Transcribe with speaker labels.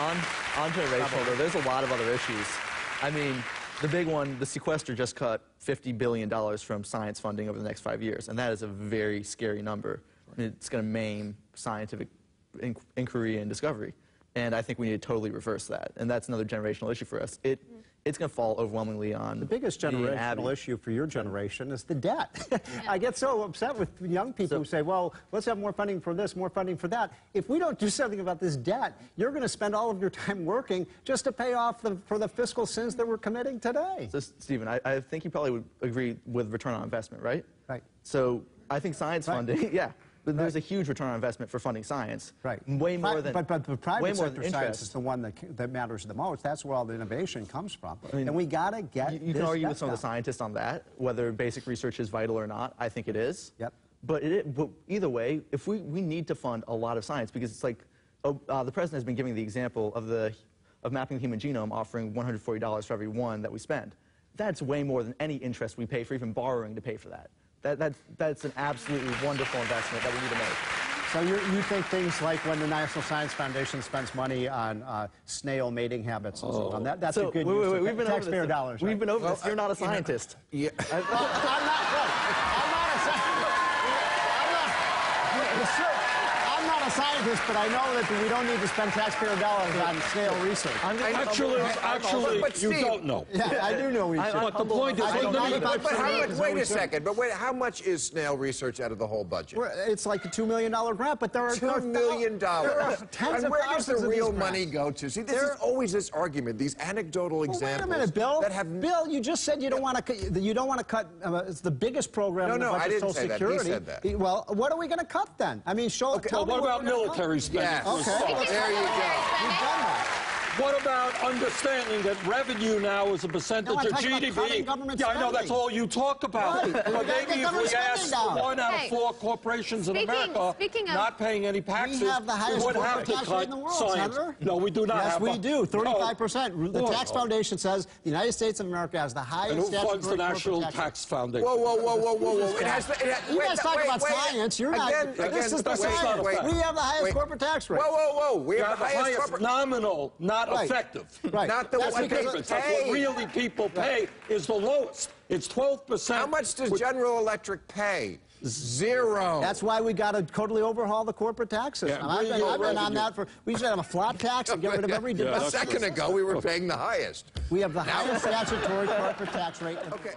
Speaker 1: on generational, though, there's a lot of other issues. I mean, the big one, the sequester just cut $50 billion from science funding over the next 5 years, and that is a very scary number. I mean, it's going to maim scientific inquiry and discovery, and I think we need to totally reverse that, and that's another generational issue for us. It's going to fall overwhelmingly on
Speaker 2: the biggest generational issue for your generation is the debt. I get so upset with young people who say, well, let's have more funding for this, more funding for that. If we don't do something about this debt, you're going to spend all of your time working just to pay off for the fiscal sins that we're committing today.
Speaker 1: So, Stephen, I think you probably would agree with return on investment, right?
Speaker 2: Right.
Speaker 1: So I think science funding, yeah. But there's a huge return on investment for funding science. Right. Way more than
Speaker 2: But the private sector science is the one that matters the most. That's where all the innovation comes from. I mean, and we got to get
Speaker 1: You can argue with some of the scientists on that, whether basic research is vital or not. I think it is.
Speaker 2: Yep.
Speaker 1: But either way, if we need to fund a lot of science, because it's like the president has been giving the example of mapping the human genome, offering $140 for every one that we spend. That's way more than any interest we pay for even borrowing to pay for that. That's an absolutely wonderful investment that we need to make.
Speaker 2: So you think things like when the National Science Foundation spends money on snail mating habits and so on, that's a good use of taxpayer dollars.
Speaker 1: We've been over this. You're not a scientist.
Speaker 2: Yeah. I'm not a scientist, but I know that we don't need to spend taxpayer dollars on snail research.
Speaker 3: Actually,
Speaker 4: but
Speaker 3: you
Speaker 4: Steve,
Speaker 3: don't know.
Speaker 2: Yeah, I do know research.
Speaker 3: But the point is,
Speaker 4: wait a second. But how much is snail research out of the whole budget?
Speaker 2: It's like a $2 million grant, but there are
Speaker 4: $2 million.
Speaker 2: Tens
Speaker 4: and
Speaker 2: of
Speaker 4: where does the
Speaker 2: thousands of
Speaker 4: real
Speaker 2: these
Speaker 4: money go to? See, this is always this argument, these anecdotal examples.
Speaker 2: Wait a minute, Bill.
Speaker 4: That have...
Speaker 2: Bill, you just said you don't want to cut. It's the biggest program in the budget,
Speaker 4: I didn't
Speaker 2: Social
Speaker 4: say
Speaker 2: Security.
Speaker 4: that. He said that.
Speaker 2: Well, what are we going to cut then? I mean, tell me
Speaker 3: what about military spending?
Speaker 4: Yes.
Speaker 2: Okay.
Speaker 4: There you go.
Speaker 2: You've done that.
Speaker 3: What about understanding that revenue now is a percentage of GDP? Yeah, I know that's all you talk about.
Speaker 2: Right.
Speaker 3: But maybe if we asked 1 out of 4 corporations in America not paying any taxes,
Speaker 2: we have the highest
Speaker 3: would have to
Speaker 2: tax
Speaker 3: cut
Speaker 2: rate in the world,
Speaker 3: science.
Speaker 2: Senator.
Speaker 3: No, we do not have.
Speaker 2: Yes, we do. 35%.
Speaker 3: No.
Speaker 2: The Tax Foundation says the United States of America has the highest.
Speaker 3: And who funds the National Tax Foundation?
Speaker 4: Whoa.
Speaker 2: You guys talk about science. You're not. This is the science. We have the highest corporate tax rate.
Speaker 4: Whoa. We
Speaker 3: You
Speaker 4: have
Speaker 3: have the highest nominal, not effective.
Speaker 2: Right.
Speaker 4: Not the
Speaker 3: That's
Speaker 4: one
Speaker 3: because what really people pay is the lowest. It's 12%.
Speaker 4: How much does General Electric pay? Zero.
Speaker 2: That's why we got to totally overhaul the corporate tax system. I've been on that for. We should have a flat tax and get rid of every deduction.
Speaker 4: A second ago, we were paying the highest.
Speaker 2: We have the highest statutory corporate tax rate in the world.